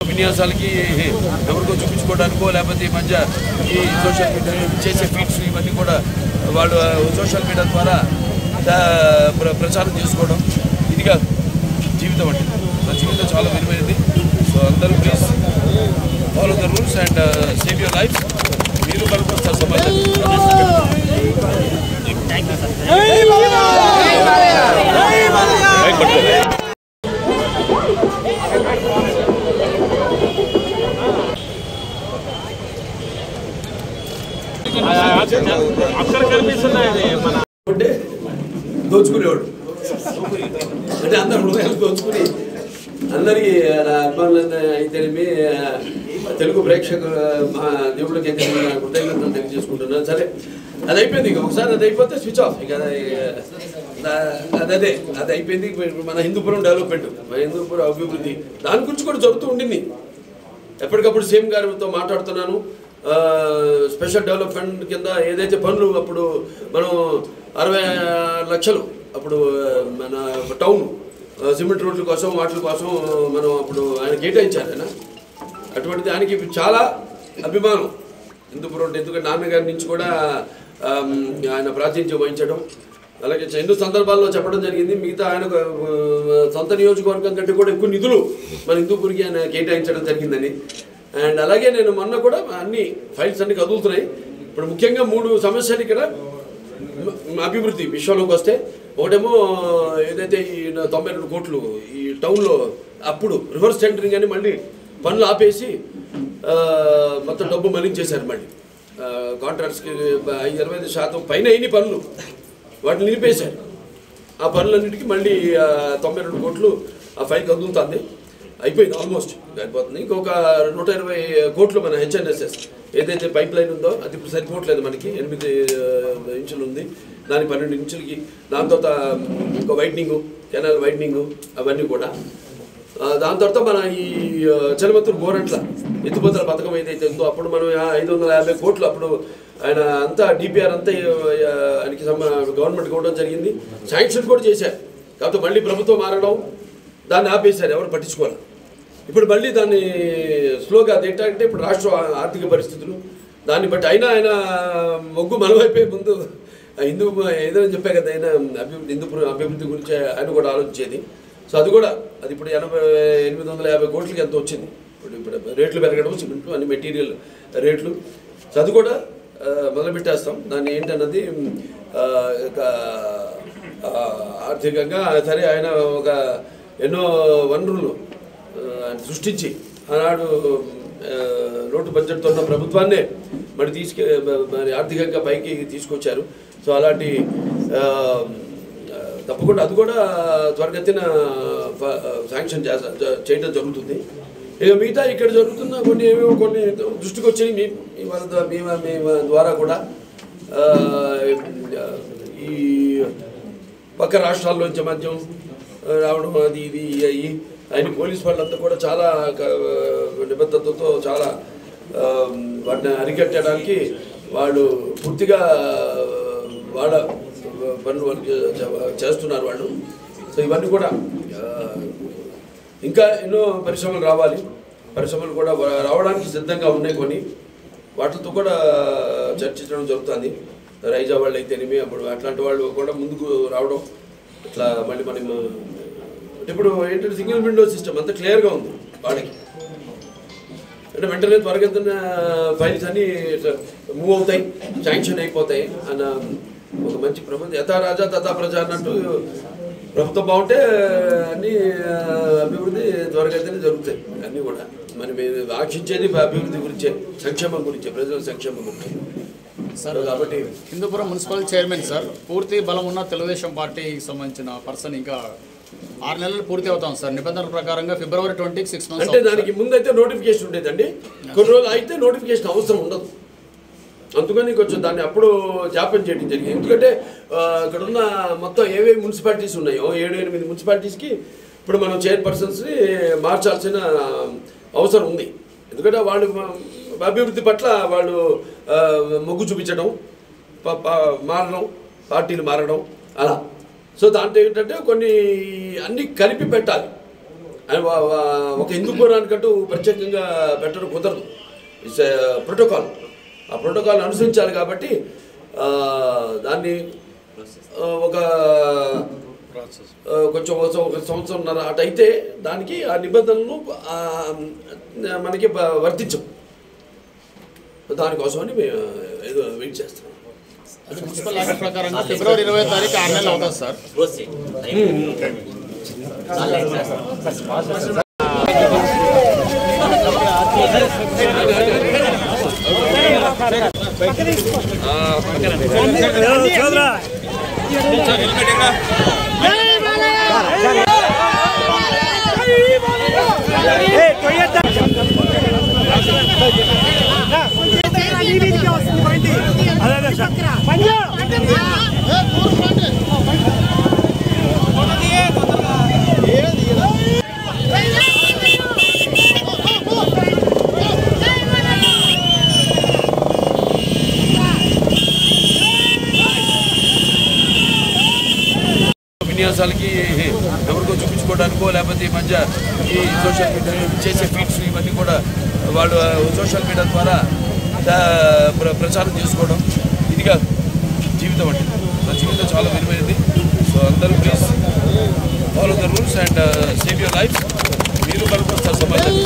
విన్యాసాలకి ఎవరికో చూపించుకోవడానికో లేకపోతే ఈ మధ్య ఈ సోషల్ మీడియా చేసే ఫీడ్స్ ఇవన్నీ కూడా వాళ్ళు సోషల్ మీడియా ద్వారా ప్రచారం చేసుకోవడం ఇది కాదు జీవితం అంటే. నా జీవితం చాలా విలువైనది. సో అందరూ please follow the rules and save your life. మీరు కలుపుకొస్తారు సమాజాన్ని. అంటే దోచుకునేవాడు అంటే అందరు హృదయాలు దోచుకుని అందరికీ అభిమానులు అయితేనేమి తెలుగు ప్రేక్షకులు మా దేవుళ్ళకి అయితే కృతజ్ఞతలు తెలియజేసుకుంటున్నాను. సరే అది అయిపోయింది. ఇక ఒకసారి అది అయిపోతే స్విచ్ ఆఫ్. ఇక అది అయిపోయింది. మన హిందూపురం డెవలప్మెంట్, హిందూపురం అభివృద్ధి దాని గురించి కూడా జరుగుతూ ఉండింది. ఎప్పటికప్పుడు సీఎం గారితో మాట్లాడుతున్నాను. స్పెషల్ డెవలప్మెంట్ కింద ఏదైతే పనులు అప్పుడు మనం 60 లక్షలు అప్పుడు మన టౌన్ సిమెంట్ రోడ్ల కోసం వాటి కోసం మనం అప్పుడు ఆయన కేటాయించారు. ఆయన అటువంటిది ఆయనకి చాలా అభిమానం హిందూపురం. ఎందుకంటే నాన్నగారి నుంచి కూడా ఆయన ప్రాతినిధ్యం వహించడం, అలాగే ఎన్నో సందర్భాల్లో చెప్పడం జరిగింది. మిగతా ఆయన సొంత నియోజకవర్గం కంటే కూడా ఎక్కువ నిధులు మన హిందూపూర్కి ఆయన కేటాయించడం జరిగిందని. అండ్ అలాగే నేను మొన్న కూడా అన్ని ఫైల్స్ అన్ని కదులుతున్నాయి. ఇప్పుడు ముఖ్యంగా 3 సమస్యలు ఇక్కడ అభివృద్ధి విషయంలోకి వస్తే, ఒకటేమో ఏదైతే ఈ 92 కోట్లు ఈ టౌన్లో అప్పుడు రివర్స్ టెండరింగ్ అని మళ్ళీ పనులు ఆపేసి మొత్తం డబ్బు మళ్లించేశారు. మళ్ళీ కాంట్రాక్ట్స్కి 25% పైన అయిన పనులు వాటిని నిలిపేశారు. ఆ పనులన్నిటికీ మళ్ళీ 92 కోట్లు ఆ ఫైల్ కదులుతుంది. అయిపోయింది, ఆల్మోస్ట్ అయిపోతుంది. ఇంకొక 120 కోట్లు మన హెచ్ఎన్ఎస్ఎస్ ఏదైతే పైప్ లైన్ ఉందో అది ఇప్పుడు సరిపోవట్లేదు. మనకి 8 ఇంచులు ఉంది, దాని 12 ఇంచులకి. దాని తర్వాత ఇంకో వైడ్నింగు, కెనాల్ వైడ్నింగు అవన్నీ కూడా. దాని తర్వాత మన ఈ చలమత్తూరు గోరంట్ల ఎత్తిపోతల పథకం ఏదైతే ఉందో అప్పుడు మనం 550 కోట్లు అప్పుడు ఆయన అంతా డిపిఆర్ అంతా ఆయనకి గవర్నమెంట్ ఇవ్వడం జరిగింది. శాంక్షన్ కూడా చేశారు. కాకపోతే మళ్ళీ ప్రభుత్వం మారడం దాన్ని ఆపేశారు, ఎవరు పట్టించుకోవాలి. ఇప్పుడు మళ్ళీ దాన్ని స్లోగా ఏంటంటే ఇప్పుడు రాష్ట్ర ఆర్థిక పరిస్థితులు దాన్ని బట్టి అయినా ఆయన మొగ్గు మనవైపోయి ముందు హిందూ ఏదైనా చెప్పా కదా, ఆయన హిందూపురం అభివృద్ధి గురించి ఆయన కూడా ఆలోచించేది. సో అది కూడా అది ఇప్పుడు 850 కోట్లకి ఎంత వచ్చింది. ఇప్పుడు రేట్లు పెరగడం, సిమెంట్లు అన్ని మెటీరియల్ రేట్లు. సో అది కూడా మొదలుపెట్టేస్తాం. దాన్ని ఏంటన్నది ఆర్థికంగా సరే ఆయన ఒక ఎన్నో వనరులు సృష్టించి ఆనాడు లోటు బడ్జెట్తో ఉన్న ప్రభుత్వాన్నే మరి ఆర్థికంగా పైకి తీసుకొచ్చారు. సో అలాంటి తప్పకుండా అది కూడా త్వరగతిన శాంక్షన్ చేయడం జరుగుతుంది. ఇక మిగతా ఇక్కడ జరుగుతున్న కొన్ని దృష్టికి వచ్చి మీ ద్వారా కూడా ఈ పక్క రాష్ట్రాల్లోంచి మద్యం రావడం అది ఇది అయ్యి ఆయన పోలీస్ వాళ్ళంతా కూడా చాలా నిబద్ధతతో చాలా వాటిని అరికట్టడానికి వాళ్ళు పూర్తిగా వాళ్ళ పనులు వాళ్ళు చేస్తున్నారు వాళ్ళు. సో ఇవన్నీ కూడా ఇంకా ఎన్నో పరిశ్రమలు రావాలి. పరిశ్రమలు కూడా రావడానికి సిద్ధంగా ఉన్నాయి. కొన్ని వాటితో కూడా చర్చించడం జరుగుతుంది. రైజా వాళ్ళు అయితేనేమి అప్పుడు అట్లాంటి వాళ్ళు కూడా ముందుకు రావడం. ఇట్లా మళ్ళీ మనం ఇప్పుడు ఏంటంటే సింగిల్ విండో సిస్టమ్ అంతా క్లియర్గా ఉంది వాళ్ళకి. అంటే వెంటనే త్వరగా ఫైల్స్ అన్నీ మూవ్ అవుతాయి, శాంక్షన్ అయిపోతాయి అన్న ఒక మంచి ప్రభుత్వం. యథా రాజా తథా ప్రజా అన్నట్టు ప్రభుత్వం బాగుంటే అన్నీ అభివృద్ధి త్వరగతినే జరుగుతాయి. అన్నీ కూడా మరి ఆశించేది అభివృద్ధి గురించే, సంక్షేమం గురించే, ప్రజల సంక్షేమం గురించి. సార్ కాబట్టి హిందూపురం మున్సిపల్ చైర్మన్ సార్ పూర్తి బలం ఉన్న తెలుగుదేశం పార్టీకి సంబంధించిన పర్సన్ ఇంకా 6 నెలలు పూర్తి అవుతాం సార్ నిబంధనల ప్రకారంగా ఫిబ్రవరి 26 మంత్స్ అంటే దానికి ముందైతే నోటిఫికేషన్ ఉండేదండి కొన్ని రోజులు అయితే నోటిఫికేషన్ అవసరం ఉండదు అందుకని కొంచెం దాన్ని అప్పుడు జాప్యం చేయడం జరిగింది ఎందుకంటే ఇక్కడ ఉన్న మొత్తం ఏవేవి మున్సిపాలిటీస్ ఉన్నాయో 7-8 మున్సిపాలిటీస్కి ఇప్పుడు మనం చైర్పర్సన్స్ని మార్చాల్సిన అవసరం ఉంది ఎందుకంటే వాళ్ళు అభివృద్ధి పట్ల వాళ్ళు మొగ్గు చూపించడం మారడం పార్టీలు మారడం అలా సో దాంట్లో ఏంటంటే కొన్ని అన్నీ కలిపి పెట్టాలి ఒక హిందూపురానికంటూ ప్రత్యేకంగా పెట్టడం కుదరదు ఇట్స్ ప్రోటోకాల్ ఆ ప్రోటోకాల్ అనుసరించాలి కాబట్టి దాన్ని ఒక కొంచెం ఒక సంవత్సరంన్నర అటైతే దానికి ఆ నిబంధనలు మనకి వర్తించవు దానికోసమని మేము ఏదో వెయిట్ చేస్తున్నాం మున్సిపల్ యాక్ట్ ప్రకారంగా ఫిబ్రవరి 20వ తారీఖు 6 నెలలు అవుతుంది సార్ విన్యాసాలకి ఎవరికో చూపించుకోవడానికో లేకపోతే ఈ మధ్య ఈ సోషల్ మీడియా చేసే ఫీడ్స్ ఇవన్నీ కూడా వాళ్ళు సోషల్ మీడియా ద్వారా ప్రచారం చేసుకోవడం ఇది కాదు జీవితం అంటే నా జీవితం చాలా విలువైనది సో అందరూ please follow the rules and save your life మీరు కలుపుకొస్తారు సమాజాన్ని